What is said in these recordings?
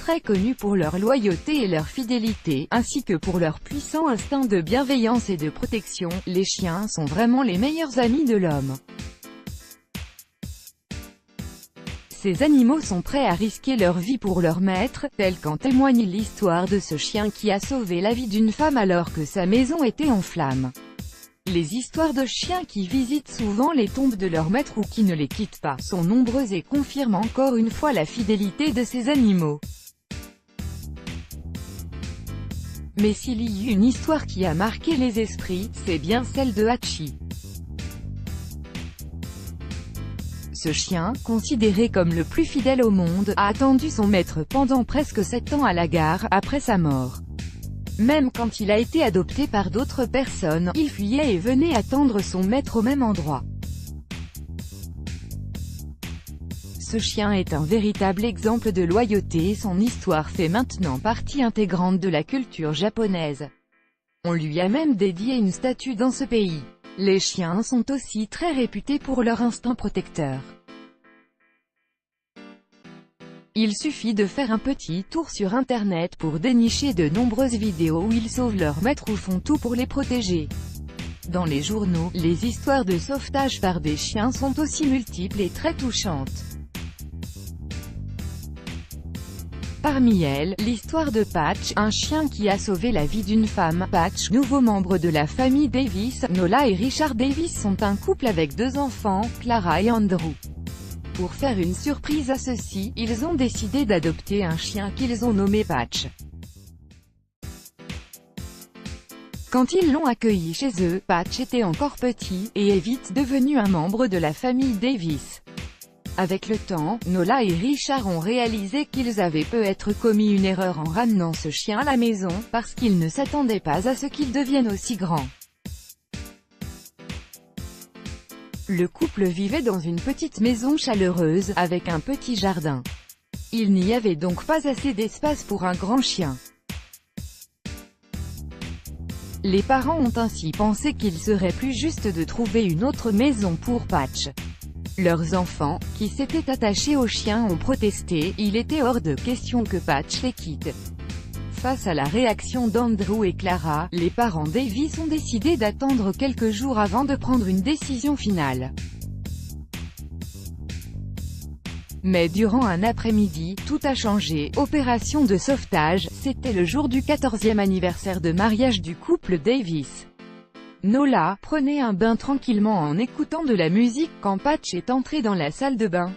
très connus pour leur loyauté et leur fidélité, ainsi que pour leur puissant instinct de bienveillance et de protection. Les chiens sont vraiment les meilleurs amis de l'homme. Ces animaux sont prêts à risquer leur vie pour leur maître, tel qu'en témoigne l'histoire de ce chien qui a sauvé la vie d'une femme alors que sa maison était en flammes. Les histoires de chiens qui visitent souvent les tombes de leur maître ou qui ne les quittent pas sont nombreuses et confirment encore une fois la fidélité de ces animaux. Mais s'il y a une histoire qui a marqué les esprits, c'est bien celle de Hachi. Ce chien, considéré comme le plus fidèle au monde, a attendu son maître pendant presque 7 ans à la gare, après sa mort. Même quand il a été adopté par d'autres personnes, il fuyait et venait attendre son maître au même endroit. Ce chien est un véritable exemple de loyauté et son histoire fait maintenant partie intégrante de la culture japonaise. On lui a même dédié une statue dans ce pays. Les chiens sont aussi très réputés pour leur instinct protecteur. Il suffit de faire un petit tour sur internet pour dénicher de nombreuses vidéos où ils sauvent leurs maîtres ou font tout pour les protéger. Dans les journaux, les histoires de sauvetage par des chiens sont aussi multiples et très touchantes. Parmi elles, l'histoire de Patch, un chien qui a sauvé la vie d'une femme. Patch, nouveau membre de la famille Davis, Nola et Richard Davis sont un couple avec 2 enfants, Clara et Andrew. Pour faire une surprise à ceux-ci, ils ont décidé d'adopter un chien qu'ils ont nommé Patch. Quand ils l'ont accueilli chez eux, Patch était encore petit, et est vite devenu un membre de la famille Davis. Avec le temps, Nola et Richard ont réalisé qu'ils avaient peut-être commis une erreur en ramenant ce chien à la maison, parce qu'ils ne s'attendaient pas à ce qu'il devienne aussi grand. Le couple vivait dans une petite maison chaleureuse, avec un petit jardin. Il n'y avait donc pas assez d'espace pour un grand chien. Les parents ont ainsi pensé qu'il serait plus juste de trouver une autre maison pour Patch. Leurs enfants, qui s'étaient attachés au chien, ont protesté, il était hors de question que Patch les quitte. Face à la réaction d'Andrew et Clara, les parents Davis ont décidé d'attendre quelques jours avant de prendre une décision finale. Mais durant un après-midi, tout a changé. Opération de sauvetage, c'était le jour du 14e anniversaire de mariage du couple Davis. Nola prenait un bain tranquillement en écoutant de la musique quand Patch est entré dans la salle de bain.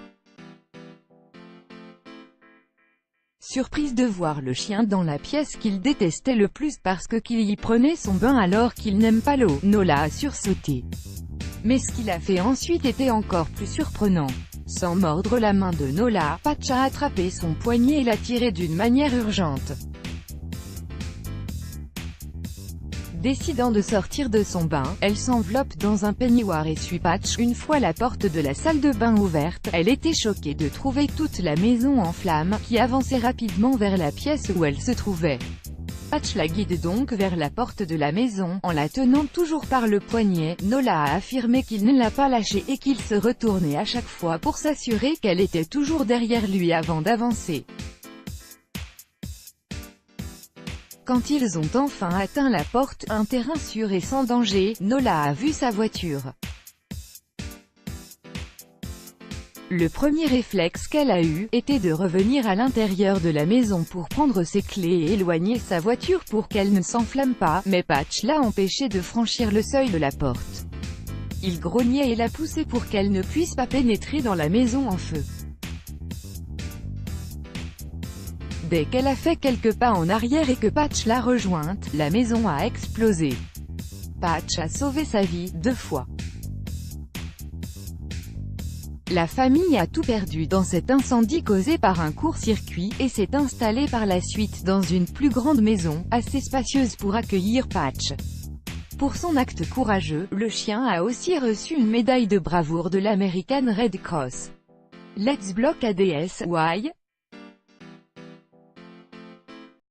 Surprise de voir le chien dans la pièce qu'il détestait le plus parce qu'il y prenait son bain alors qu'il n'aime pas l'eau, Nola a sursauté. Mais ce qu'il a fait ensuite était encore plus surprenant. Sans mordre la main de Nola, Patch a attrapé son poignet et l'a tiré d'une manière urgente. Décidant de sortir de son bain, elle s'enveloppe dans un peignoir et suit Patch. Une fois la porte de la salle de bain ouverte, elle était choquée de trouver toute la maison en flammes, qui avançait rapidement vers la pièce où elle se trouvait. Patch la guide donc vers la porte de la maison, en la tenant toujours par le poignet. Nola a affirmé qu'il ne l'a pas lâchée et qu'il se retournait à chaque fois pour s'assurer qu'elle était toujours derrière lui avant d'avancer. Quand ils ont enfin atteint la porte, un terrain sûr et sans danger, Nola a vu sa voiture. Le premier réflexe qu'elle a eu, était de revenir à l'intérieur de la maison pour prendre ses clés et éloigner sa voiture pour qu'elle ne s'enflamme pas, mais Patch l'a empêchée de franchir le seuil de la porte. Il grognait et la poussait pour qu'elle ne puisse pas pénétrer dans la maison en feu. Dès qu'elle a fait quelques pas en arrière et que Patch l'a rejointe, la maison a explosé. Patch a sauvé sa vie 2 fois. La famille a tout perdu dans cet incendie causé par un court-circuit, et s'est installée par la suite dans une plus grande maison, assez spacieuse pour accueillir Patch. Pour son acte courageux, le chien a aussi reçu une médaille de bravoure de l'American Red Cross. Let's Block ADS, Why?